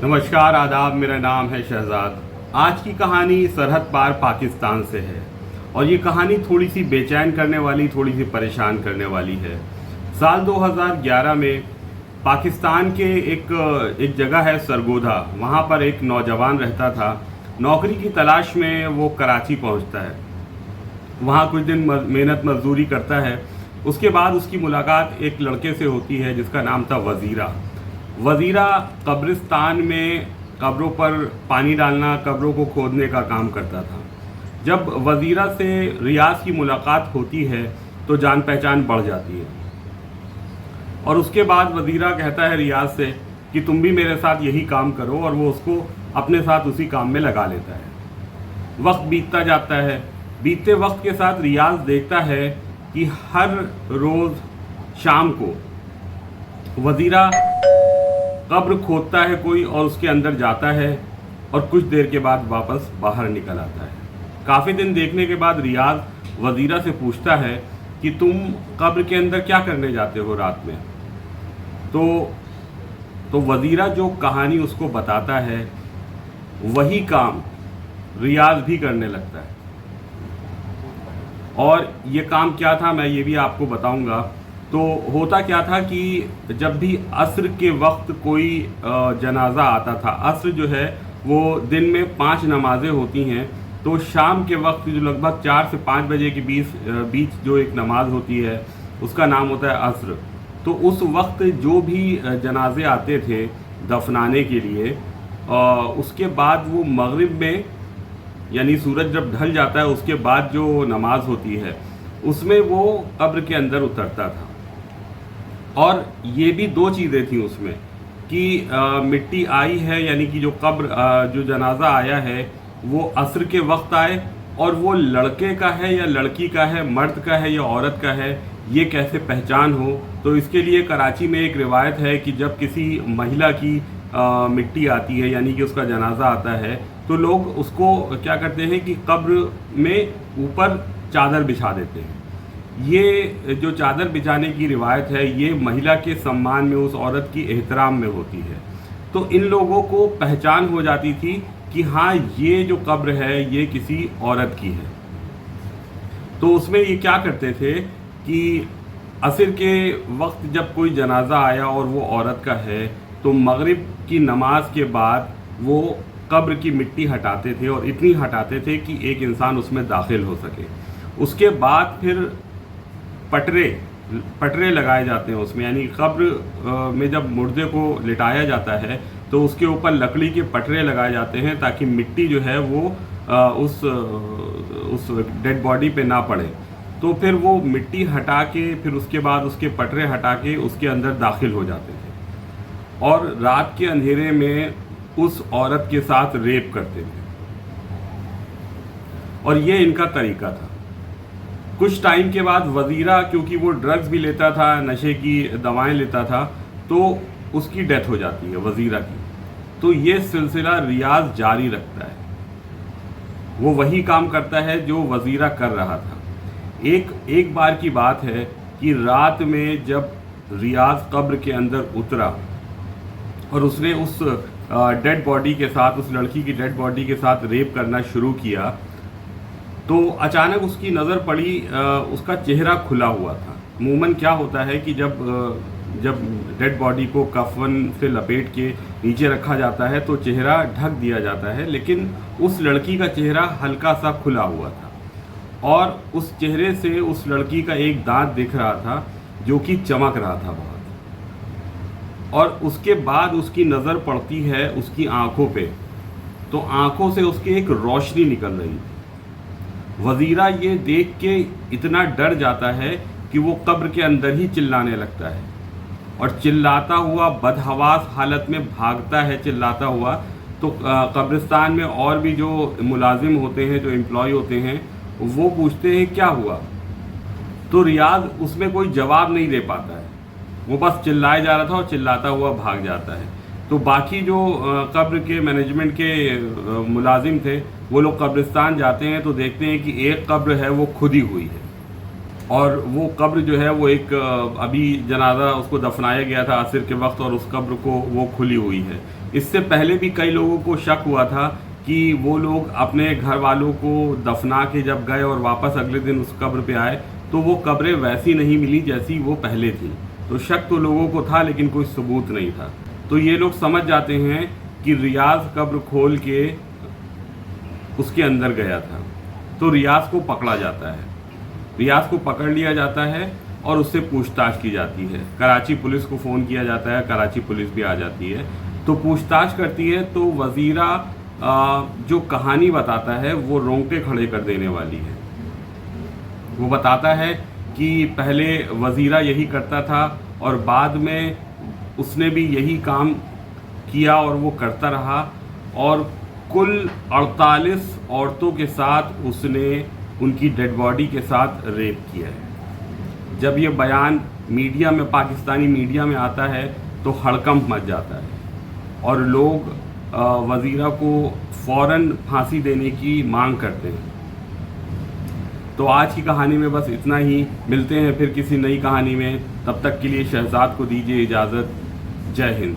नमस्कार आदाब, मेरा नाम है शहजाद। आज की कहानी सरहद पार पाकिस्तान से है और ये कहानी थोड़ी सी बेचैन करने वाली, थोड़ी सी परेशान करने वाली है। साल 2011 में पाकिस्तान के एक जगह है सरगोधा, वहाँ पर एक नौजवान रहता था। नौकरी की तलाश में वो कराची पहुँचता है, वहाँ कुछ दिन मेहनत मजदूरी करता है। उसके बाद उसकी मुलाकात एक लड़के से होती है जिसका नाम था वज़ीरा। वज़ीरा कब्रिस्तान में कब्रों पर पानी डालना, कब्रों को खोदने का काम करता था। जब वज़ीरा से रियाज की मुलाकात होती है तो जान पहचान बढ़ जाती है और उसके बाद वज़ीरा कहता है रियाज से कि तुम भी मेरे साथ यही काम करो, और वो उसको अपने साथ उसी काम में लगा लेता है। वक्त बीतता जाता है। बीतते वक्त के साथ रियाज देखता है कि हर रोज़ शाम को वज़ीरा कब्र खोदता है कोई और उसके अंदर जाता है और कुछ देर के बाद वापस बाहर निकल आता है। काफ़ी दिन देखने के बाद रियाज वज़ीरा से पूछता है कि तुम कब्र के अंदर क्या करने जाते हो रात में। तो वज़ीरा जो कहानी उसको बताता है वही काम रियाज भी करने लगता है। और ये काम क्या था मैं ये भी आपको बताऊंगा। तो होता क्या था कि जब भी असर के वक्त कोई जनाज़ा आता था, असर जो है वो दिन में 5 नमाज़ें होती हैं, तो शाम के वक्त जो लगभग 4 से 5 बजे के बीच जो एक नमाज होती है उसका नाम होता है असर। तो उस वक्त जो भी जनाजे आते थे दफनाने के लिए, उसके बाद वो मगरिब में यानी सूरज जब ढल जाता है उसके बाद जो नमाज होती है उसमें वो कब्र के अंदर उतरता था। और ये भी 2 चीज़ें थी उसमें कि मिट्टी आई है, यानी कि जो कब्र जो जनाजा आया है वो असर के वक्त आए, और वो लड़के का है या लड़की का है, मर्द का है या औरत का है, ये कैसे पहचान हो। तो इसके लिए कराची में एक रिवायत है कि जब किसी महिला की मिट्टी आती है यानी कि उसका जनाजा आता है तो लोग उसको क्या करते हैं कि कब्र में ऊपर चादर बिछा देते हैं। ये जो चादर बिछाने की रिवायत है ये महिला के सम्मान में, उस औरत की एहतराम में होती है। तो इन लोगों को पहचान हो जाती थी कि हाँ ये जो कब्र है ये किसी औरत की है। तो उसमें ये क्या करते थे कि असर के वक्त जब कोई जनाजा आया और वो औरत का है तो मगरिब की नमाज के बाद वो कब्र की मिट्टी हटाते थे, और इतनी हटाते थे कि एक इंसान उसमें दाखिल हो सके। उसके बाद फिर पटरे लगाए जाते हैं उसमें, यानी कब्र में जब मुर्दे को लिटाया जाता है तो उसके ऊपर लकड़ी के पटरे लगाए जाते हैं ताकि मिट्टी जो है वो उस डेड बॉडी पे ना पड़े। तो फिर वो मिट्टी हटा के फिर उसके बाद उसके पटरे हटा के उसके अंदर दाखिल हो जाते थे और रात के अंधेरे में उस औरत के साथ रेप करते थे। और ये इनका तरीका था। कुछ टाइम के बाद वज़ीरा, क्योंकि वो ड्रग्स भी लेता था, नशे की दवाएं लेता था, तो उसकी डेथ हो जाती है वज़ीरा की। तो ये सिलसिला रियाज जारी रखता है, वो वही काम करता है जो वज़ीरा कर रहा था। एक बार की बात है कि रात में जब रियाज कब्र के अंदर उतरा और उसने उस डेड बॉडी के साथ, उस लड़की की डेड बॉडी के साथ रेप करना शुरू किया, तो अचानक उसकी नज़र पड़ी, उसका चेहरा खुला हुआ था। अमूमन क्या होता है कि जब डेड बॉडी को कफन से लपेट के नीचे रखा जाता है तो चेहरा ढक दिया जाता है, लेकिन उस लड़की का चेहरा हल्का सा खुला हुआ था और उस चेहरे से उस लड़की का एक दांत दिख रहा था जो कि चमक रहा था बहुत। और उसके बाद उसकी नज़र पड़ती है उसकी आंखों पे, तो आंखों से उसकी एक रोशनी निकल रही थी। वज़ीरा ये देख के इतना डर जाता है कि वो कब्र के अंदर ही चिल्लाने लगता है और चिल्लाता हुआ बदहवास हालत में भागता है चिल्लाता हुआ। तो कब्रिस्तान में और भी जो मुलाजिम होते हैं, जो एम्प्लॉय होते हैं, वो पूछते हैं क्या हुआ। तो रियाज उसमें कोई जवाब नहीं दे पाता है, वो बस चिल्लाया जा रहा था और चिल्लाता हुआ भाग जाता है। तो बाकी जो कब्र के मैनेजमेंट के मुलाजिम थे वो लोग कब्रिस्तान जाते हैं तो देखते हैं कि एक कब्र है वो खुदी हुई है اور وہ قبر جو ہے وہ ایک ابھی جنازہ اس کو دفنایا گیا تھا عصر کے وقت، اور اس قبر کو وہ کھلی ہوئی ہے۔ اس سے پہلے بھی کئی لوگوں کو شک ہوا تھا کہ وہ لوگ اپنے گھر والوں کو دفنا کے جب گئے اور واپس اگلے دن اس قبر پہ آئے تو وہ قبریں ویسی نہیں ملی جیسی وہ پہلے تھیں۔ تو شک تو لوگوں کو تھا لیکن کوئی ثبوت نہیں تھا۔ تو یہ لوگ سمجھ جاتے ہیں کہ ریاض قبر کھول کے اس کے اندر گیا تھا، تو ریاض کو پکڑا جاتا ہے، ریاض کو پکڑ لیا جاتا ہے اور اس سے پوچھ تاچھ کی جاتی ہے۔ کراچی پولیس کو فون کیا جاتا ہے، کراچی پولیس بھی آ جاتی ہے، تو پوچھ تاچھ کرتی ہے۔ تو وزیرہ جو کہانی بتاتا ہے وہ رونگٹے کھڑے کر دینے والی ہے۔ وہ بتاتا ہے کہ پہلے وزیرہ یہی کرتا تھا اور بعد میں اس نے بھی یہی کام کیا اور وہ کرتا رہا، اور کل 48 عورتوں کے ساتھ اس نے ان کی ڈیڈ باڈی کے ساتھ ریپ کیا ہے۔ جب یہ بیان میڈیا میں، پاکستانی میڈیا میں آتا ہے تو ہڑکمپ مچ جاتا ہے اور لوگ وزیرہ کو فوراً پھانسی دینے کی مانگ کرتے ہیں۔ تو آج کی کہانی میں بس اتنا ہی، ملتے ہیں پھر کسی نئی کہانی میں، تب تک کے لیے شہزاد کو دیجیے اجازت۔ جے ہند۔